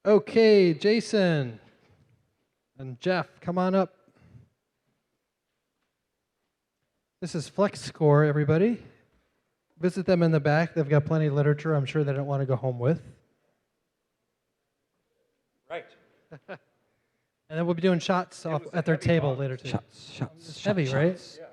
Okay, Jason and Jeff, come on up. This is FlexScore, everybody. Visit them in the back. They've got plenty of literature I'm sure they don't want to go home with. Right. And then we'll be doing shots at their table later, too. It's heavy, right? Yeah.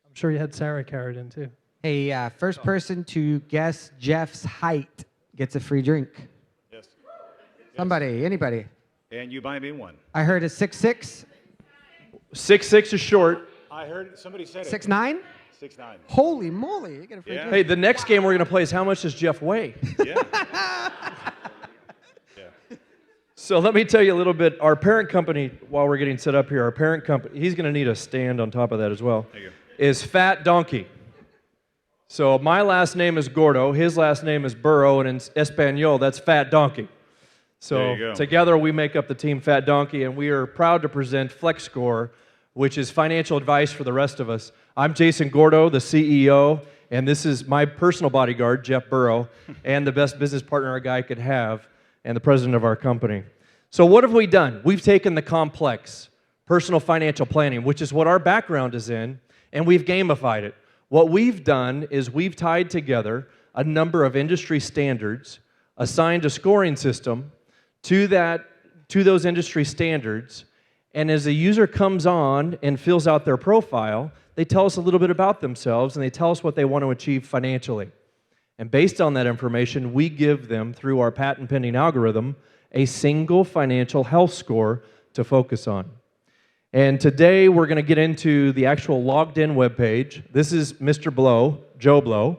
I'm sure you had Sarah carried in, too. Hey, first person to guess Jeff's height gets a free drink. Yes. Somebody, anybody. And you buy me one. I heard a 6'6", 6'6" is short. I heard somebody said it. 6'9". 6'9". Holy moly, you get a free Yeah. drink. Hey, the next game we're going to play is how much does Jeff weigh? Yeah. Yeah. So let me tell you a little bit. Our parent company, while we're getting set up here, our parent company, he's going to need a stand on top of that as well, There you go. is Fat Donkey. So my last name is Gordo, his last name is Burrow, and in Espanol, that's Fat Donkey. There So you go. together we make up the team Fat Donkey, and we are proud to present FlexScore, which is financial advice for the rest of us. I'm Jason Gordo, the CEO, and this is my personal bodyguard, Jeff Burrow, and the best business partner a guy could have, and the president of our company. So what have we done? We've taken the complex personal financial planning, which is what our background is in, and we've gamified it. What we've done is we've tied together a number of industry standards, assigned a scoring system to those industry standards, and as a user comes on and fills out their profile, they tell us a little bit about themselves and they tell us what they want to achieve financially. And based on that information, we give them, through our patent pending algorithm, a single financial health score to focus on. And today we're going to get into the actual logged in webpage. This is Mr. Blow, Joe Blow,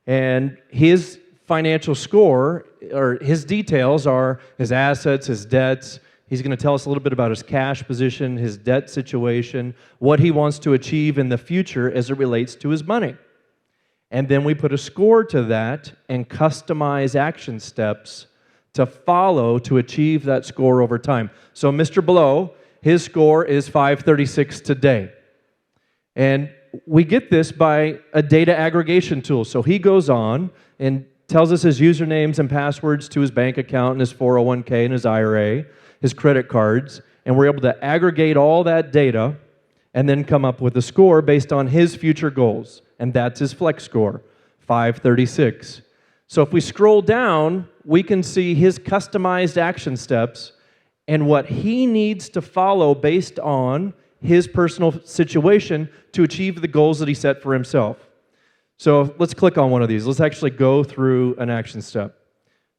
and his financial score, or his details are his assets, his debts. He's going to tell us a little bit about his cash position, his debt situation, what he wants to achieve in the future as it relates to his money. And then we put a score to that and customize action steps to follow to achieve that score over time. So Mr. Blow, his score is 536 today. And we get this by a data aggregation tool. So he goes on and tells us his usernames and passwords to his bank account and his 401k and his IRA, his credit cards, and we're able to aggregate all that data and then come up with a score based on his future goals. And that's his flex score, 536. So if we scroll down, we can see his customized action steps and what he needs to follow based on his personal situation to achieve the goals that he set for himself. So let's click on one of these. Let's actually go through an action step.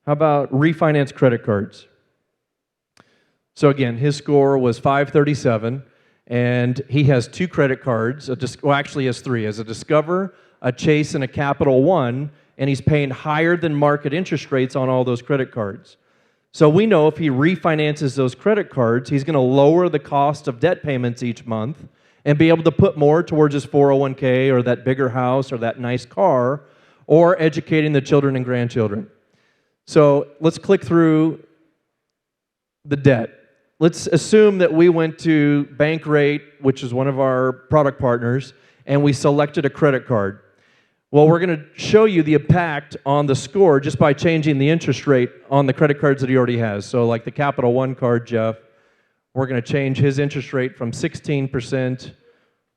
How about refinance credit cards? So again, his score was 537, and he has 2 credit cards. Actually he has 3. He has a Discover, a Chase, and a Capital One, and he's paying higher than market interest rates on all those credit cards. So we know if he refinances those credit cards, he's going to lower the cost of debt payments each month and be able to put more towards his 401k or that bigger house or that nice car or educating the children and grandchildren. So let's click through the debt. Let's assume that we went to Bankrate, which is one of our product partners, and we selected a credit card. Well, we're going to show you the impact on the score just by changing the interest rate on the credit cards that he already has. So like the Capital One card, Jeff, we're going to change his interest rate from 16%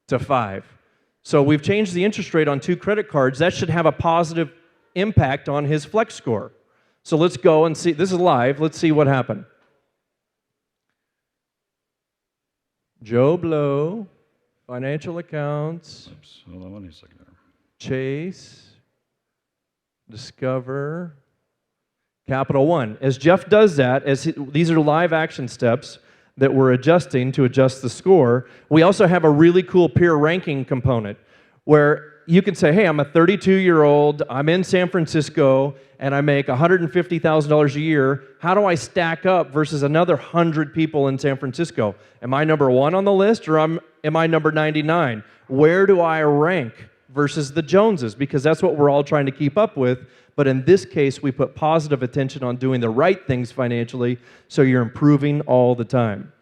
to 5%. So we've changed the interest rate on 2 credit cards. That should have a positive impact on his flex score. So let's go and see. This is live. Let's see what happened. Joe Blow, financial accounts. Oops, hold on one second there. Chase, Discover, Capital One. As Jeff does that, these are live action steps that we're adjusting to adjust the score, we also have a really cool peer ranking component where you can say, hey, I'm a 32-year-old, I'm in San Francisco, and I make $150,000 a year. How do I stack up versus another 100 people in San Francisco? Am I number 1 on the list, or am I number 99? Where do I rank versus the Joneses? Because that's what we're all trying to keep up with. But in this case, we put positive attention on doing the right things financially, so you're improving all the time.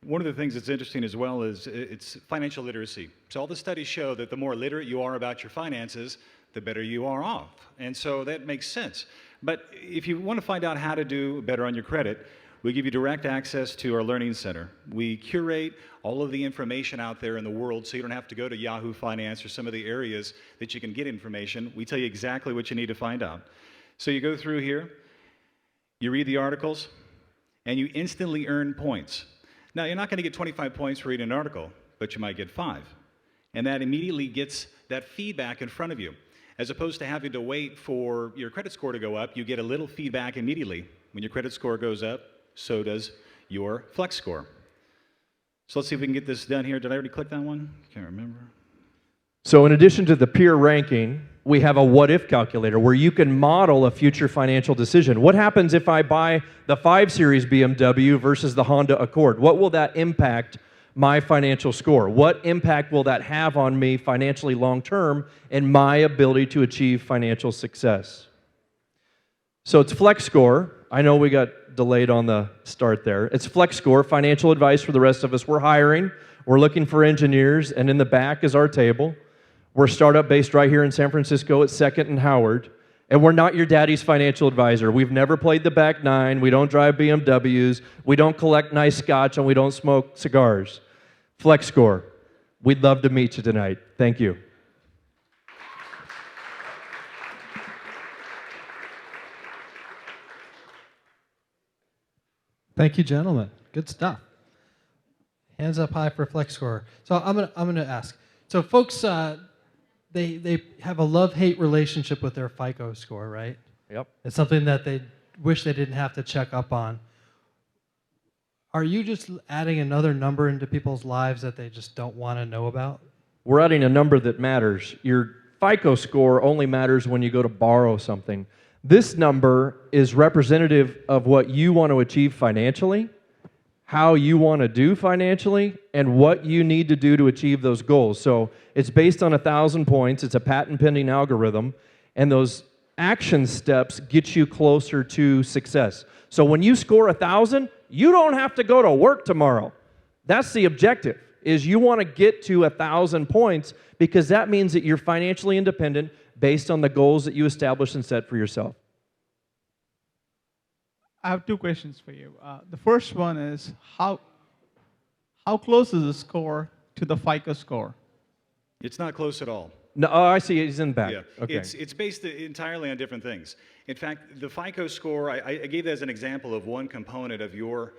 One of the things that's interesting as well is it's financial literacy. So all the studies show that the more literate you are about your finances, the better you are off. And so that makes sense. But if you want to find out how to do better on your credit, we give you direct access to our Learning Center. We curate all of the information out there in the world so you don't have to go to Yahoo Finance or some of the areas that you can get information. We tell you exactly what you need to find out. So you go through here, you read the articles, and you instantly earn points. Now, you're not going to get 25 points for reading an article, but you might get 5. And that immediately gets that feedback in front of you. As opposed to having to wait for your credit score to go up, you get a little feedback immediately. When your credit score goes up, so does your FlexScore. So let's see if we can get this done here. Did I already click that one? Can't remember. So in addition to the peer ranking, we have a what-if calculator where you can model a future financial decision. What happens if I buy the 5 Series BMW versus the Honda Accord? What will that impact my financial score? What impact will that have on me financially long-term and my ability to achieve financial success? So it's FlexScore. I know we got delayed on the start there. It's FlexScore, financial advice for the rest of us. We're hiring. We're looking for engineers, and in the back is our table. We're startup based right here in San Francisco at 2nd and Howard, and we're not your daddy's financial advisor. We've never played the back nine. We don't drive BMWs. We don't collect nice scotch, and we don't smoke cigars. FlexScore. We'd love to meet you tonight. Thank you. Thank you, gentlemen. Good stuff. Hands up high for FlexScore. So I'm gonna ask. So folks, they have a love-hate relationship with their FICO score, right? Yep. It's something that they wish they didn't have to check up on. Are you just adding another number into people's lives that they just don't want to know about? We're adding a number that matters. Your FICO score only matters when you go to borrow something. This number is representative of what you want to achieve financially, how you want to do financially, and what you need to do to achieve those goals. So it's based on 1,000 points. It's a patent-pending algorithm, and those action steps get you closer to success. So when you score 1,000, you don't have to go to work tomorrow. That's the objective, is you want to get to 1,000 points because that means that you're financially independent based on the goals that you establish and set for yourself. I have 2 questions for you. The first one is, how close is the score to the FICO score? It's not close at all. No, oh, I see. He's in the back. Yeah, Okay. it's based entirely on different things. In fact, the FICO score, I gave that as an example of one component of your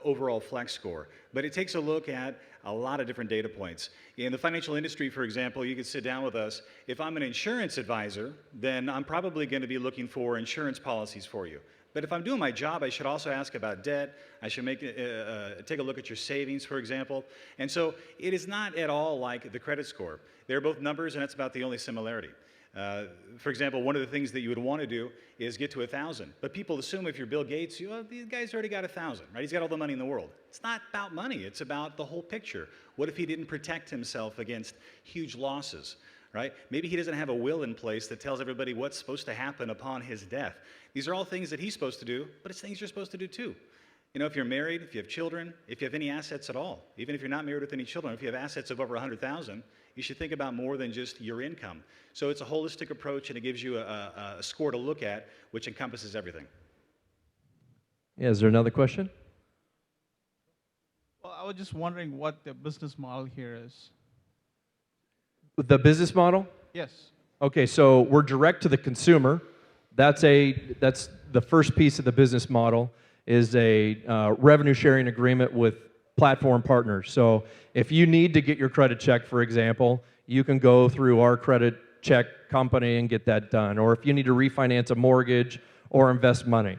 overall Flex score, but it takes a look at a lot of different data points. In the financial industry, for example, you could sit down with us. If I'm an insurance advisor, then I'm probably going to be looking for insurance policies for you. But if I'm doing my job, I should also ask about debt. I should take a look at your savings, for example. And so it is not at all like the credit score. They're both numbers, and that's about the only similarity. For example, one of the things that you would want to do is get to 1,000. But people assume if you're Bill Gates, these guy's already got 1,000, right? He's got all the money in the world. It's not about money. It's about the whole picture. What if he didn't protect himself against huge losses, right? Maybe he doesn't have a will in place that tells everybody what's supposed to happen upon his death. These are all things that he's supposed to do, but it's things you're supposed to do too. You know, if you're married, if you have children, if you have any assets at all, even if you're not married with any children, if you have assets of over 100,000, you should think about more than just your income. So it's a holistic approach, and it gives you a score to look at, which encompasses everything. Yeah, is there another question? Well, I was just wondering what the business model here is. The business model? Yes. Okay, so we're direct to the consumer. That's the first piece of the business model, is a revenue sharing agreement with platform partners. So if you need to get your credit check, for example, you can go through our credit check company and get that done. Or if you need to refinance a mortgage or invest money.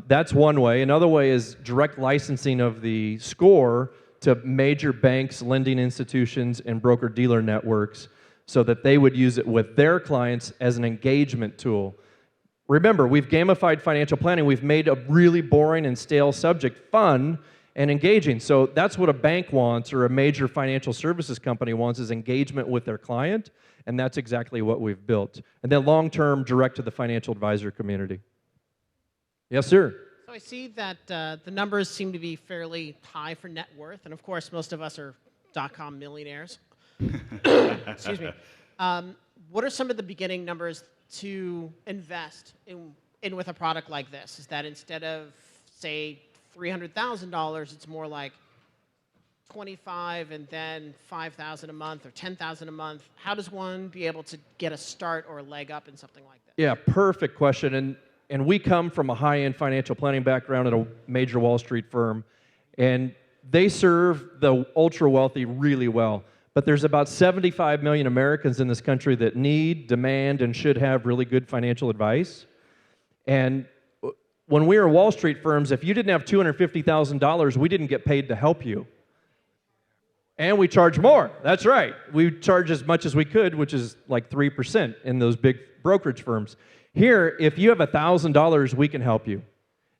That's one way. Another way is direct licensing of the score to major banks, lending institutions, and broker-dealer networks so that they would use it with their clients as an engagement tool. Remember, we've gamified financial planning. We've made a really boring and stale subject fun and engaging. So that's what a bank wants, or a major financial services company wants, is engagement with their client, and that's exactly what we've built. And then long-term, direct to the financial advisor community. Yes, sir. So I see that the numbers seem to be fairly high for net worth, and of course, most of us are .com millionaires. Excuse me. What are some of the beginning numbers to invest in with a product like this? Is that instead of, say, $300,000, it's more like 25 and then 5,000 a month or 10,000 a month? How does one be able to get a start or a leg up in something like this? Yeah, perfect question. And we come from a high-end financial planning background at a major Wall Street firm, and they serve the ultra-wealthy really well. But there's about 75 million Americans in this country that need, demand, and should have really good financial advice. And when we were Wall Street firms, if you didn't have $250,000, we didn't get paid to help you. And we charge more. That's right. We charge as much as we could, which is like 3% in those big brokerage firms. Here, if you have $1,000, we can help you.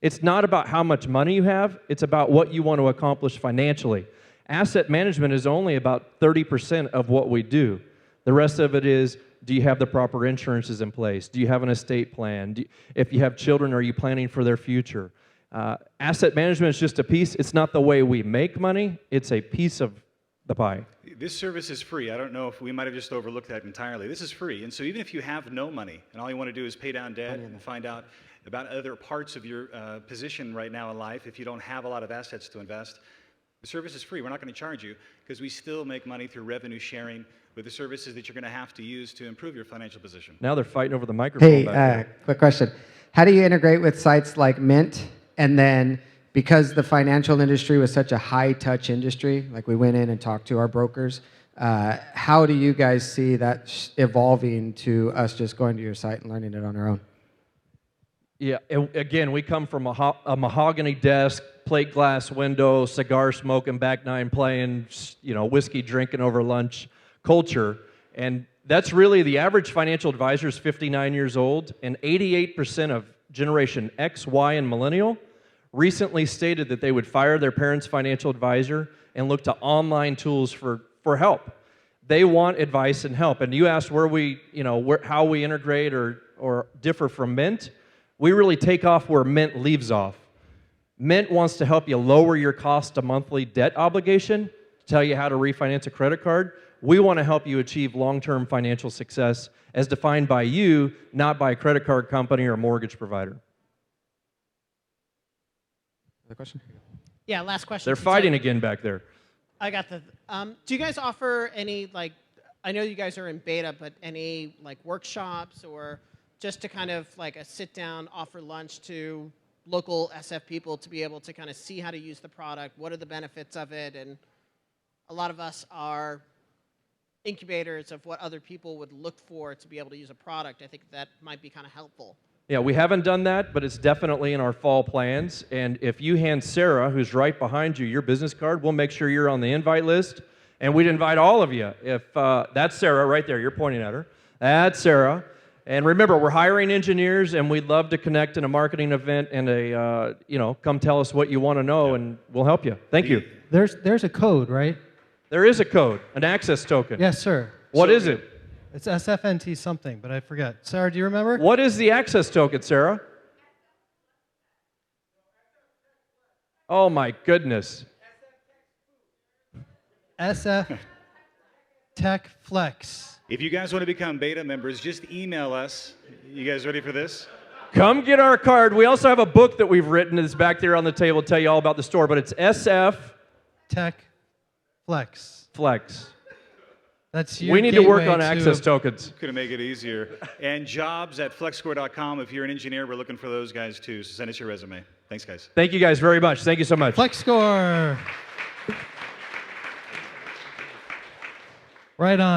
It's not about how much money you have. It's about what you want to accomplish financially. Asset management is only about 30% of what we do. The rest of it is, do you have the proper insurances in place? Do you have an estate plan? If you have children, are you planning for their future? Asset management is just a piece. It's not the way we make money. It's a piece of the pie. This service is free. I don't know if we might have just overlooked that entirely. This is free. And so even if you have no money and all you want to do is pay down debt and find out about other parts of your position right now in life, if you don't have a lot of assets to invest, the service is free. We're not going to charge you because we still make money through revenue sharing with the services that you're going to have to use to improve your financial position. Now they're fighting over the microphone back there. Quick question. How do you integrate with sites like Mint? And then, because the financial industry was such a high-touch industry, like we went in and talked to our brokers, how do you guys see that evolving to us just going to your site and learning it on our own? Yeah, again, we come from a mahogany desk, plate glass window, cigar smoking, back nine playing, whiskey drinking over lunch culture. And that's really the average financial advisor is 59 years old, and 88% of Generation X, Y, and Millennial recently stated that they would fire their parents' financial advisor and look to online tools for help. They want advice and help. And you asked how we integrate or differ from Mint. We really take off where Mint leaves off. Mint wants to help you lower your cost to monthly debt obligation, tell you how to refinance a credit card. We want to help you achieve long-term financial success as defined by you, not by a credit card company or a mortgage provider. Other question? Yeah, last question. They're fighting again back there. I got the. Do you guys offer any, I know you guys are in beta, but any workshops or just to kind of a sit down, offer lunch to local SF people to be able to kind of see how to use the product, what are the benefits of it, and a lot of us are incubators of what other people would look for to be able to use a product. I think that might be kind of helpful. Yeah, we haven't done that, but it's definitely in our fall plans. And if you hand Sarah, who's right behind you, your business card, we'll make sure you're on the invite list. And we'd invite all of you. If that's Sarah right there, you're pointing at her. That's Sarah. And remember, we're hiring engineers, and we'd love to connect in a marketing event and come tell us what you want to know, and we'll help you. Thank you. There's a code, right? There is a code, an access token. Yes, sir. What is it? It's SFNT something, but I forget. Sarah, do you remember? What is the access token, Sarah? Oh, my goodness. SF Tech Flex. If you guys want to become beta members, just email us. You guys ready for this? Come get our card. We also have a book that we've written that's back there on the table to tell you all about the store, but it's SF Tech Flex. Flex. That's your We need to work gateway on access tokens. Couldn't make it easier. And jobs@flexscore.com. If you're an engineer, we're looking for those guys too. So send us your resume. Thanks, guys. Thank you guys very much. Thank you so much. FlexScore. Right on.